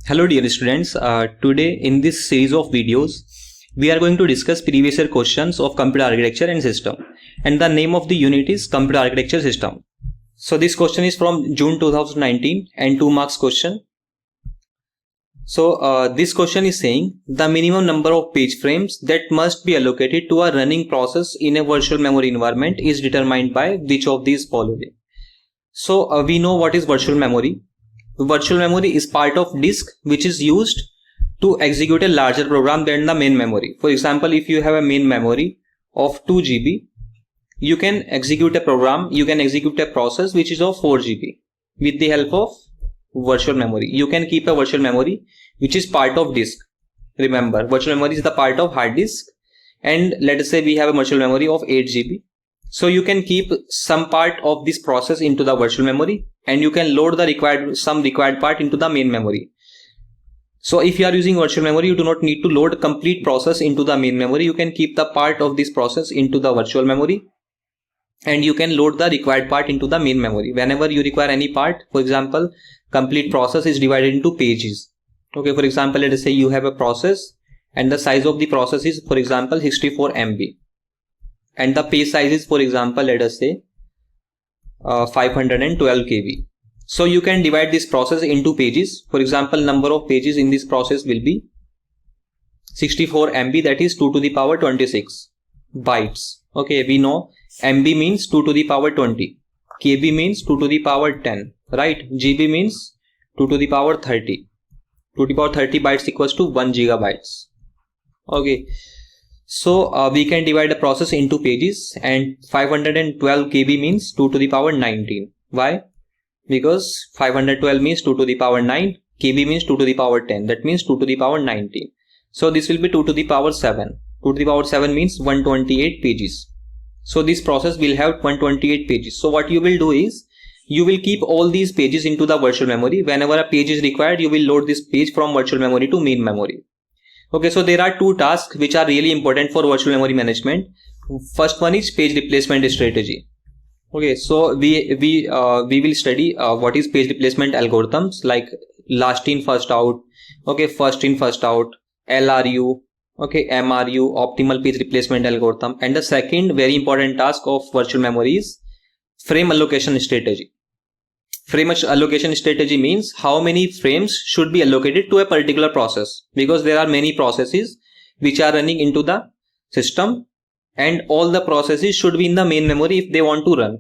Hello dear students, today in this series of videos we are going to discuss previous year questions of computer architecture and system, and the name of the unit is computer architecture system. So this question is from June 2019 and 2 marks question. So this question is saying the minimum number of page frames that must be allocated to a running process in a virtual memory environment is determined by which of these following. So we know what is virtual memory. Virtual memory is part of disk which is used to execute a larger program than the main memory. For example, if you have a main memory of 2 GB, you can execute a program, you can execute a process which is of 4 GB with the help of virtual memory. You can keep a virtual memory which is part of disk. Remember, virtual memory is the part of hard disk, and let us say we have a virtual memory of 8 GB. So you can keep some part of this process into the virtual memory, and you can load the some required part into the main memory. So if you are using virtual memory, you do not need to load complete process into the main memory. You can keep the part of this process into the virtual memory, and you can load the required part into the main memory. Whenever you require any part, for example, complete process is divided into pages. Okay, for example, let us say you have a process and the size of the process is, for example, 64 MB. And the page size is, for example, let us say 512 KB. So you can divide this process into pages. For example, number of pages in this process will be 64 MB, that is 2 to the power 26 bytes. Okay, we know MB means 2 to the power 20, KB means 2 to the power 10, right? GB means 2 to the power 30. 2 to the power 30 bytes equals to 1 gigabytes. Okay. So we can divide the process into pages, and 512 KB means 2 to the power 19. Why? Because 512 means 2 to the power 9, KB means 2 to the power 10. That means 2 to the power 19. So this will be 2 to the power 7. 2 to the power 7 means 128 pages. So this process will have 128 pages. So what you will do is, you will keep all these pages into the virtual memory. Whenever a page is required, you will load this page from virtual memory to main memory. Okay, so there are two tasks which are really important for virtual memory management. First one is page replacement strategy. Okay, so we will study what is page replacement algorithms, like last in first out, okay, first in first out, LRU, okay, MRU, optimal page replacement algorithm. And the second very important task of virtual memory is frame allocation strategy. Frame allocation strategy means how many frames should be allocated to a particular process, because there are many processes which are running into the system, and all the processes should be in the main memory if they want to run.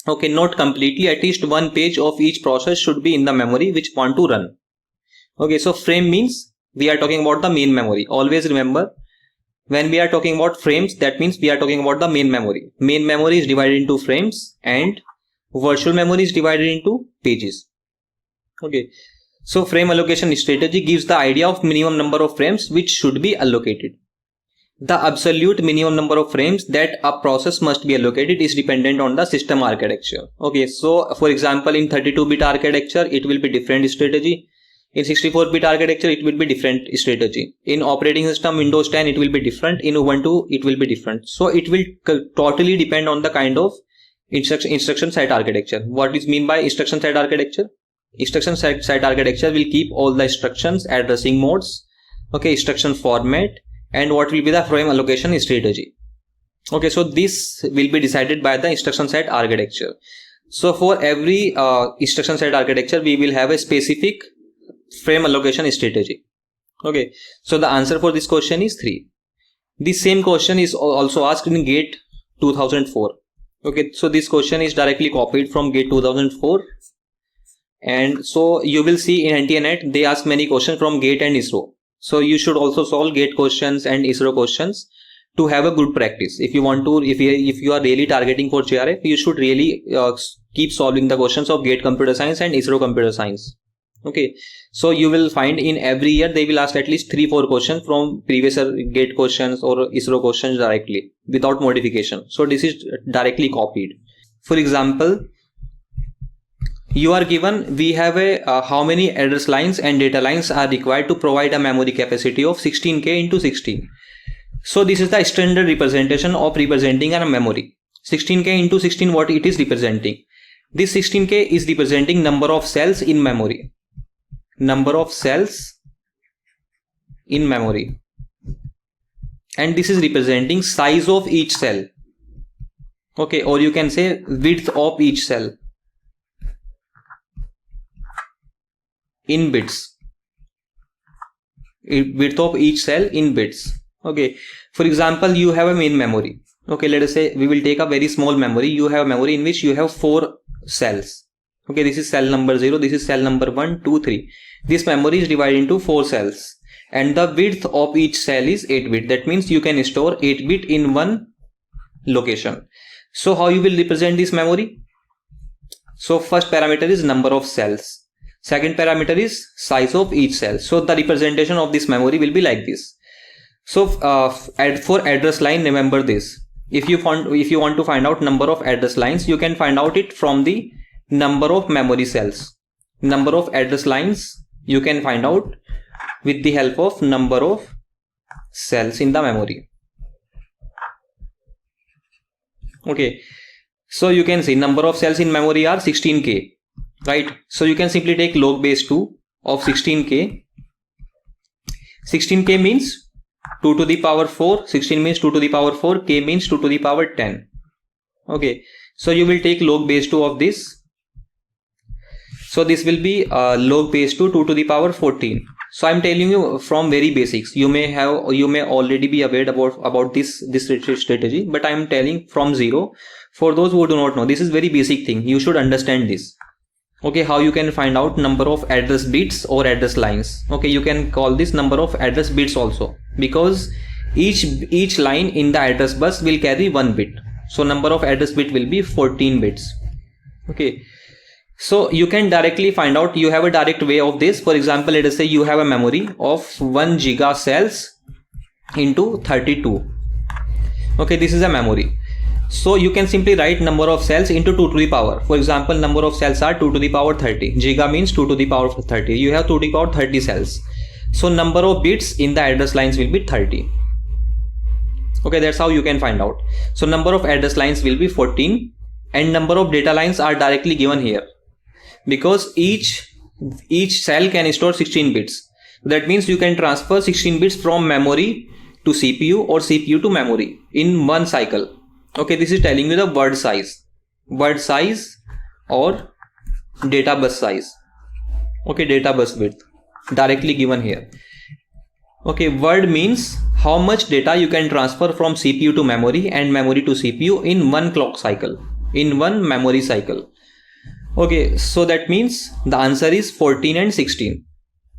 Okay, not completely, at least one page of each process should be in the memory which want to run. Okay, so frame means we are talking about the main memory. Always remember, when we are talking about frames, that means we are talking about the main memory. Main memory is divided into frames and virtual memory is divided into pages. Okay, so frame allocation strategy gives the idea of minimum number of frames which should be allocated. The absolute minimum number of frames that a process must be allocated is dependent on the system architecture. Okay, so for example, in 32-bit architecture it will be different strategy. In 64-bit architecture it will be different strategy. In operating system Windows 10 it will be different. In Ubuntu it will be different. So it will totally depend on the kind of instruction set architecture. What is mean by instruction set architecture? Instruction set architecture will keep all the instructions, addressing modes, okay, instruction format, and what will be the frame allocation strategy. Okay, so this will be decided by the instruction set architecture. So for every instruction set architecture we will have a specific frame allocation strategy. Okay, so the answer for this question is 3. The same question is also asked in GATE 2004. Okay, so this question is directly copied from GATE 2004, and so you will see in NTNet they ask many questions from GATE and ISRO. So you should also solve GATE questions and ISRO questions to have a good practice. If you want to, if you are really targeting for JRF, you should really keep solving the questions of GATE Computer Science and ISRO Computer Science. Okay, so you will find in every year they will ask at least 3-4 questions from previous GATE questions or ISRO questions directly without modification. So this is directly copied. For example, you are given, we have a how many address lines and data lines are required to provide a memory capacity of 16K into 16. So this is the standard representation of representing a memory. 16K into 16, what it is representing? This 16K is representing number of cells in memory. number of cells in memory, and this is representing size of each cell. Okay, or you can say width of each cell in bits. Width of each cell in bits. Okay, for example, you have a main memory. Okay, let us say we will take a very small memory. You have a memory in which you have 4 cells. Okay, this is cell number 0, this is cell number 1, 2, 3. This memory is divided into 4 cells, and the width of each cell is 8 bit. That means you can store 8 bit in one location. So how you will represent this memory? So first parameter is number of cells. Second parameter is size of each cell. So the representation of this memory will be like this. So for address line, remember this. If you want to find out number of address lines, you can find out it from the number of memory cells. Number of address lines you can find out with the help of number of cells in the memory. Okay, so you can see number of cells in memory are 16k, right? So you can simply take log base 2 of 16k. 16k means 2 to the power 4, 16 means 2 to the power 4, k means 2 to the power 10. Okay, so you will take log base 2 of this. So this will be log base 2 to the power 14. So I'm telling you from very basics. You may already be aware about this strategy, but I'm telling from zero for those who do not know. This is very basic thing. You should understand this. Okay, how you can find out number of address bits or address lines. Okay, you can call this number of address bits also, because each line in the address bus will carry 1 bit. So number of address bit will be 14 bits. Okay, so you can directly find out. You have a direct way of this. For example, let us say you have a memory of 1 giga cells into 32. Okay, this is a memory. So you can simply write number of cells into 2 to the power. For example, number of cells are 2 to the power 30. Giga means 2 to the power 30. You have 2 to the power 30 cells. So number of bits in the address lines will be 30. Okay, that's how you can find out. So number of address lines will be 14, and number of data lines are directly given here, because each cell can store 16 bits. That means you can transfer 16 bits from memory to CPU or CPU to memory in one cycle. Okay, this is telling you the word size or data bus size. Okay, data bus width directly given here. Okay, word means how much data you can transfer from CPU to memory and memory to CPU in one clock cycle, in one memory cycle. Okay, so that means the answer is 14 and 16.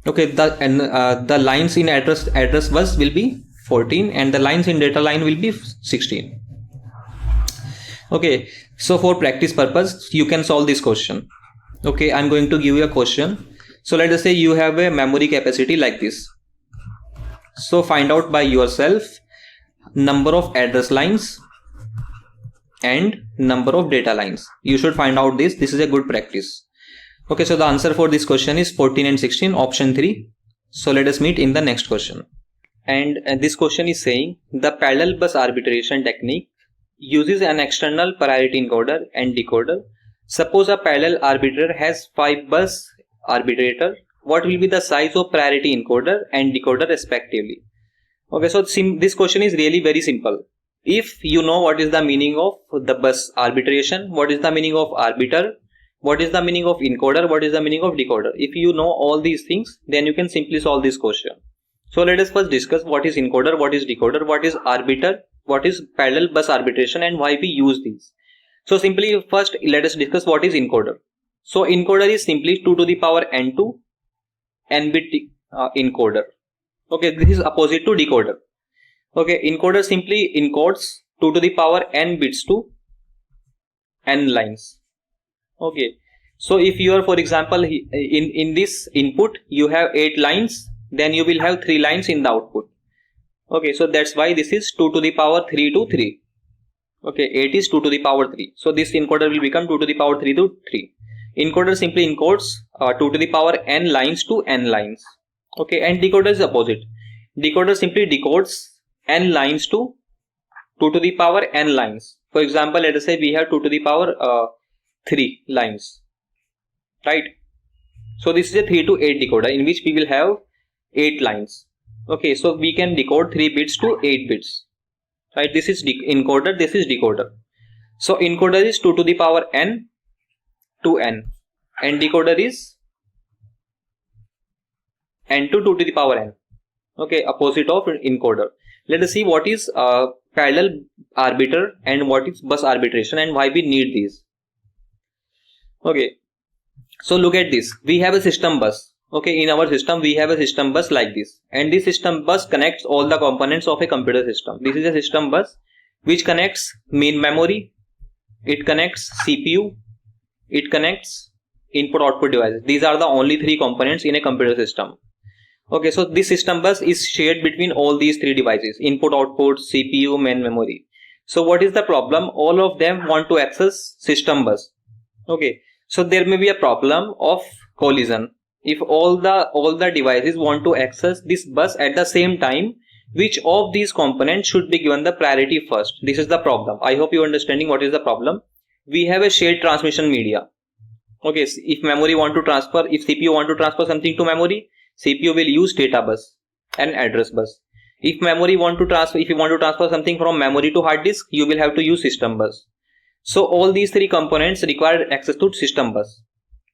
Okay, the lines in address bus will be 14 and the lines in data line will be 16. Okay, so for practice purpose, you can solve this question. Okay, I'm going to give you a question. So let us say you have a memory capacity like this. So find out by yourself number of address lines and number of data lines. You should find out this. This is a good practice. Okay, so the answer for this question is 14 and 16, option 3. So let us meet in the next question. And this question is saying the parallel bus arbitration technique uses an external priority encoder and decoder. Suppose a parallel arbitrator has 5 bus arbitrator. What will be the size of priority encoder and decoder respectively? Okay, so this question is really very simple. If you know what is the meaning of the bus arbitration, what is the meaning of arbiter, what is the meaning of encoder, what is the meaning of decoder, if you know all these things, then you can simply solve this question. So let us first discuss what is encoder, what is decoder, what is arbiter, what is parallel bus arbitration, and why we use these. So simply first let us discuss what is encoder. So encoder is simply 2 to the power n2 n bit encoder. Okay, this is opposite to decoder. Okay, encoder simply encodes 2 to the power n bits to n lines. Okay, so if you are, for example, in this input you have 8 lines, then you will have 3 lines in the output. Okay, so that's why this is 2 to the power 3 to 3. Okay, 8 is 2 to the power 3. So this encoder will become 2 to the power 3 to 3. Encoder simply encodes 2 to the power n lines to n lines. Okay, and decoder is opposite. Decoder simply decodes n lines to 2 to the power n lines. For example, let us say we have 2 to the power 3 lines, right? So this is a 3 to 8 decoder in which we will have 8 lines. Okay, so we can decode 3 bits to 8 bits. Right, this is encoder, this is decoder. So encoder is 2 to the power n to n, and decoder is n to 2 to the power n. Okay, opposite of encoder. Let us see what is parallel arbiter and what is bus arbitration and why we need these. Okay, so look at this. We have a system bus. Okay, in our system we have a system bus like this, and this system bus connects all the components of a computer system. This is a system bus which connects main memory, it connects CPU, it connects input output devices. These are the only 3 components in a computer system. Okay, so this system bus is shared between all these 3 devices: input, output, CPU, main memory. So what is the problem? All of them want to access system bus. Okay, so there may be a problem of collision. If all the devices want to access this bus at the same time, which of these components should be given the priority first? This is the problem. I hope you are understanding what is the problem. We have a shared transmission media. Okay, so if memory want to transfer, if CPU want to transfer something to memory, CPU will use data bus and address bus. If memory want to transfer, if you want to transfer something from memory to hard disk, you will have to use system bus. So all these 3 components require access to system bus.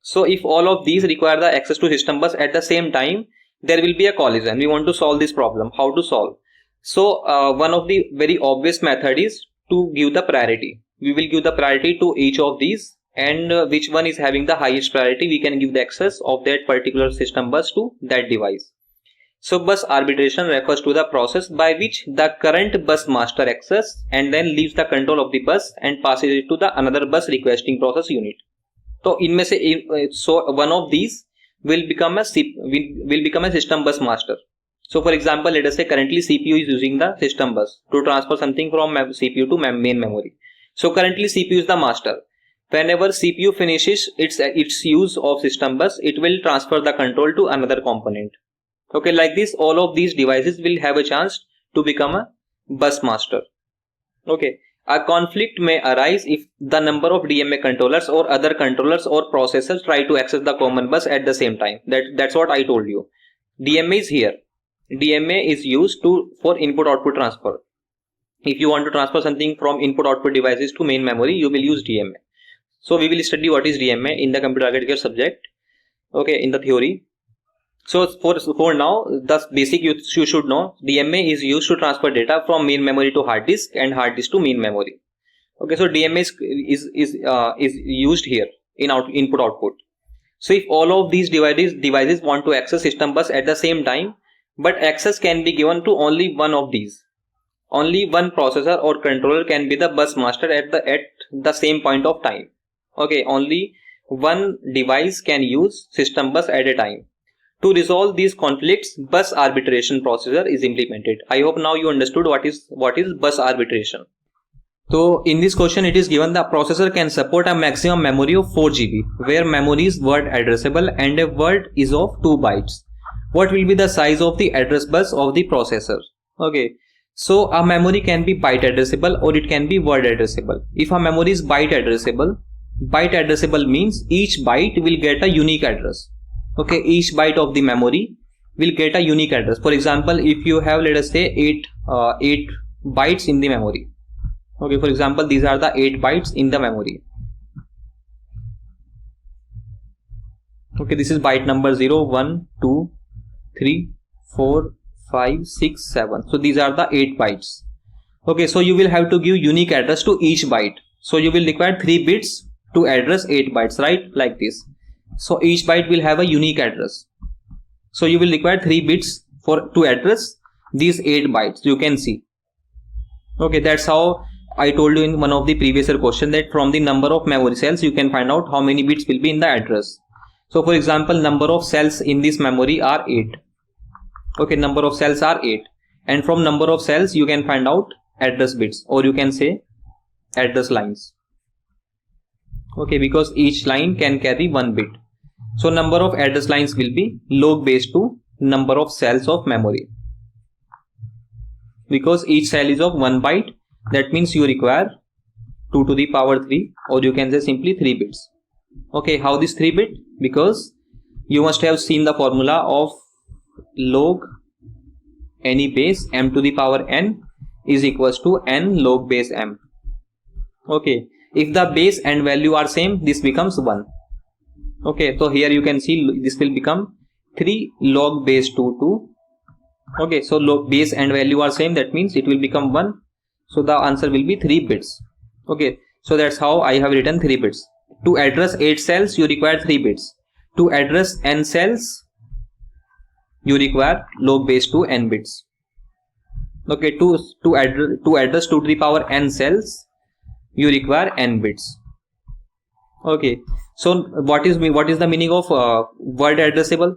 So if all of these require the access to system bus at the same time, there will be a collision. We want to solve this problem. How to solve? So one of the very obvious method is to give the priority. We will give the priority to each of these, and which one is having the highest priority, we can give the access of that particular system bus to that device. So bus arbitration refers to the process by which the current bus master access and then leaves the control of the bus and passes it to the another bus requesting process unit. So इनमें से so one of these will become a system bus master. So for example, let us say currently CPU is using the system bus to transfer something from CPU to main memory. So currently CPU is the master. Whenever CPU finishes its use of system bus, it will transfer the control to another component. Okay, like this, all of these devices will have a chance to become a bus master. Okay, a conflict may arise if the number of DMA controllers or other controllers or processors try to access the common bus at the same time. That's what I told you. DMA is here. DMA is used for input output transfer. If you want to transfer something from input output devices to main memory, you will use DMA. So we will study what is DMA in the computer architecture subject. Okay, in the theory. So for now, the basic you should know, DMA is used to transfer data from main memory to hard disk and hard disk to main memory. Okay, so DMA is used here in input output. So if all of these devices want to access system bus at the same time, but access can be given to only one of these. Only one processor or controller can be the bus master at the same point of time. Okay, only one device can use system bus at a time. To resolve these conflicts, bus arbitration procedure is implemented. I hope now you understood what is bus arbitration. So in this question it is given the processor can support a maximum memory of 4 GB, where memory is word addressable and a word is of 2 bytes. What will be the size of the address bus of the processor? Okay, so a memory can be byte addressable or it can be word addressable. If a memory is byte addressable means each byte will get a unique address. Okay, each byte of the memory will get a unique address. For example, if you have, let us say, 8 bytes in the memory. Okay, for example, these are the 8 bytes in the memory. Okay, this is byte number 0, 1, 2, 3, 4, 5, 6, 7. So these are the 8 bytes. Okay, so you will have to give unique address to each byte. So you will require 3 bits to address 8 bytes, right? Like this. So each byte will have a unique address. So you will require 3 bits to address these 8 bytes. You can see. Okay, that's how I told you in one of the previous question that from the number of memory cells you can find out how many bits will be in the address. So for example, number of cells in this memory are 8. Okay, number of cells are 8. And from number of cells you can find out address bits, or you can say address lines. Okay, because each line can carry 1 bit. So number of address lines will be log base to number of cells of memory. Because each cell is of 1 byte, that means you require 2 to the power 3, or you can say simply 3 bits. Okay, how this 3 bit? Because You must have seen the formula of log any base m to the power n is equals to n log base m. Okay, if the base and value are same, this becomes 1. Okay, so here you can see this will become 3 log base 2. Okay, so log base and value are same, that means it will become 1. So the answer will be 3 bits. Okay, so that's how I have written 3 bits. To address 8 cells, you require 3 bits. To address n cells, you require log base 2 n bits. Okay, to address 2 to the power n cells, you require n bits. Okay, so what is the meaning of word addressable?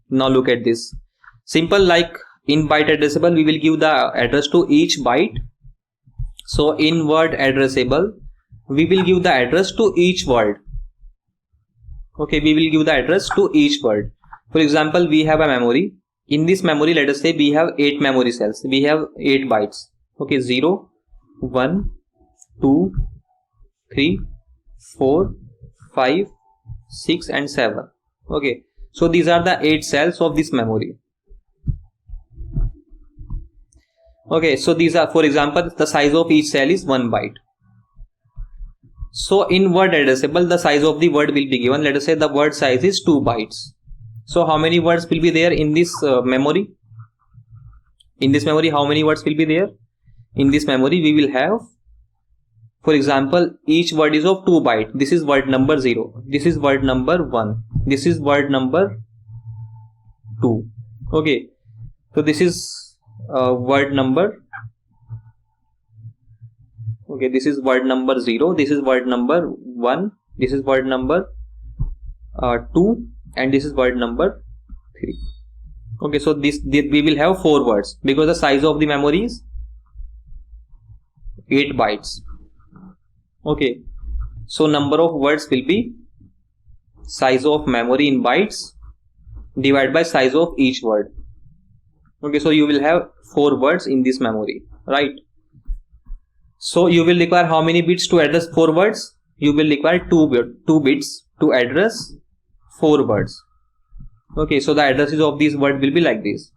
Now look at this. Simple, like in byte addressable, we will give the address to each byte. So in word addressable, we will give the address to each word. Okay, we will give the address to each word. For example, we have a memory. In this memory, let us say we have 8 memory cells. We have 8 bytes. Okay, 0, 1, 2, 3, 4, 5, 6 and 7. Okay, so these are the 8 cells of this memory. Okay, so these are, for example, the size of each cell is 1 byte. So in word addressable, the size of the word will be given. Let us say the word size is 2 bytes. So how many words will be there in this memory? In this memory, how many words will be there? In this memory, we will have, for example, each word is of 2 bytes. This is word number 0. This is word number 1. This is word number 2. Okay, so this is word number. Okay, this is word number 0. This is word number 1. This is word number 2. And this is word number 3. Okay, so we will have 4 words because the size of the memory is 8 bytes. Okay, so number of words will be size of memory in bytes divided by size of each word. Okay, so you will have 4 words in this memory, right? So you will require how many bits to address 4 words? You will require 2 bits to address 4 words. Okay, so the addresses of these words will be like this,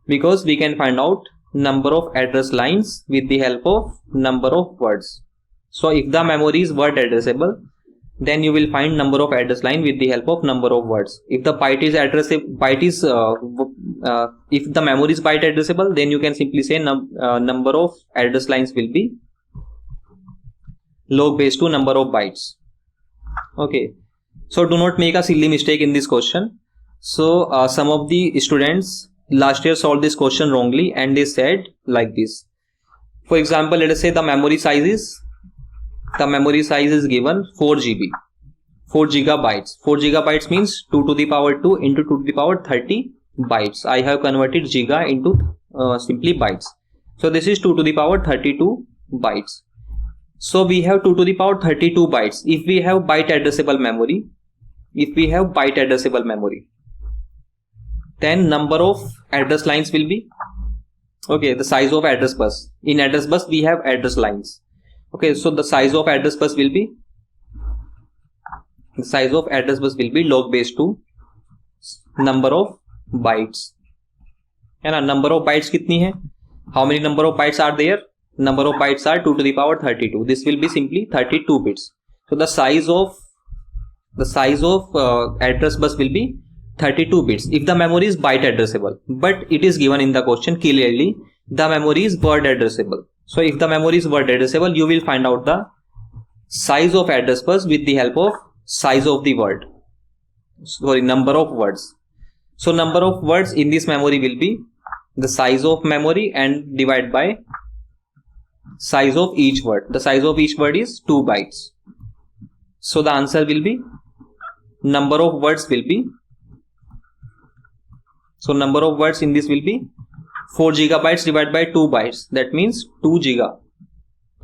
because we can find out number of address lines with the help of number of words. So if the memory is word addressable, then you will find number of address line with the help of number of words. If the byte is if the memory is byte addressable, then you can simply say number of address lines will be log base 2 number of bytes. Okay, so do not make a silly mistake in this question. So some of the students last year solved this question wrongly and they said like this. For example, let us say the memory size is given 4 GB, 4 gigabytes. 4 gigabytes means 2 to the power 2 into 2 to the power 30 bytes. I have converted giga into simply bytes. So this is 2 to the power 32 bytes. So we have 2 to the power 32 bytes. If we have byte addressable memory, then number of address lines will be, okay, the size of address bus. In address bus we have address lines. Okay, so the size of address bus will be log base 2 number of bytes. And number of bytes kitni hai? How many number of bytes are there? Number of bytes are 2 to the power 32. This will be simply 32 bits. So the size of address bus will be 32 bits if the memory is byte addressable, but it is given in the question clearly the memory is word addressable. So if the memory is word addressable, you will find out the size of address bus with the help of size of the word, sorry, number of words. So number of words in this memory will be the size of memory and divide by size of each word. The size of each word is 2 bytes. So the answer will be number of words will be, so number of words in this will be 4 gigabytes divided by 2 bytes. That means 2 giga.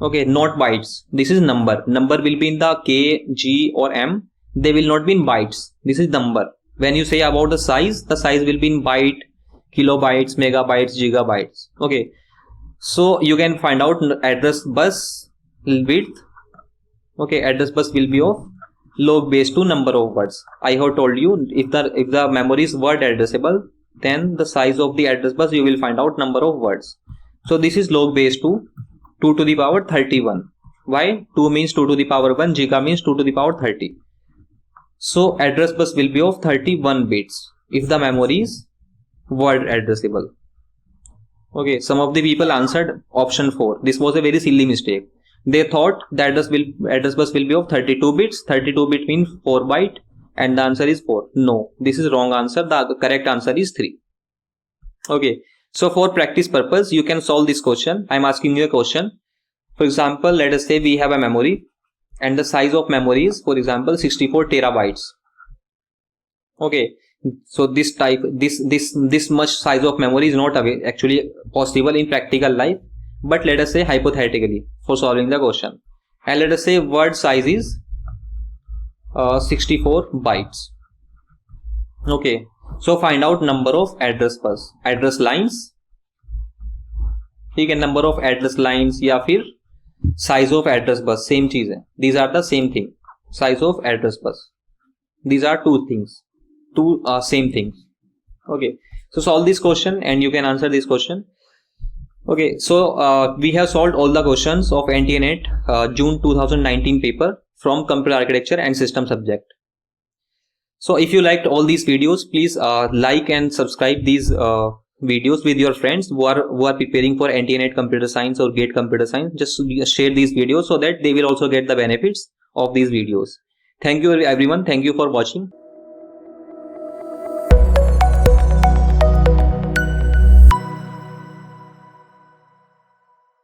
Okay, not bytes. This is number. Number will be in the K, G or M. They will not be in bytes. This is number. When you say about the size will be in byte, kilobytes, megabytes, gigabytes. Okay. So you can find out address bus width. Okay, address bus will be of log base 2 number of words. I have told you if the memory is word addressable, then the size of the address bus you will find out number of words. So this is log base 2 to the power 31. Why? 2 means 2 to the power 1, giga means 2 to the power 30. So address bus will be of 31 bits if the memory is word addressable. Okay, some of the people answered option 4. This was a very silly mistake. They thought the address bus will be of 32 bits. 32 bit means 4 byte, and the answer is 4. No, this is wrong answer. The correct answer is 3. Okay, so for practice purpose, you can solve this question. I am asking you a question. For example, let us say we have a memory and the size of memory is, for example, 64 terabytes. Okay, so this much size of memory is not actually possible in practical life, but let us say hypothetically for solving the question, and let us say word size is 64 bytes. Okay, so find out number of address lines, ठीक है, number of address lines या फिर size of address bus, same चीज है, these are the same thing. Size of address bus, these are two things, two same things. Okay, so solve this question and you can answer this question. Okay, so we have solved all the questions of NTA NET June 2019 paper from computer architecture and system subject. So if you liked all these videos, please like and subscribe these videos with your friends who are preparing for NTA NET computer science or GATE computer science. Just share these videos so that they will also get the benefits of these videos. Thank you everyone. Thank you for watching.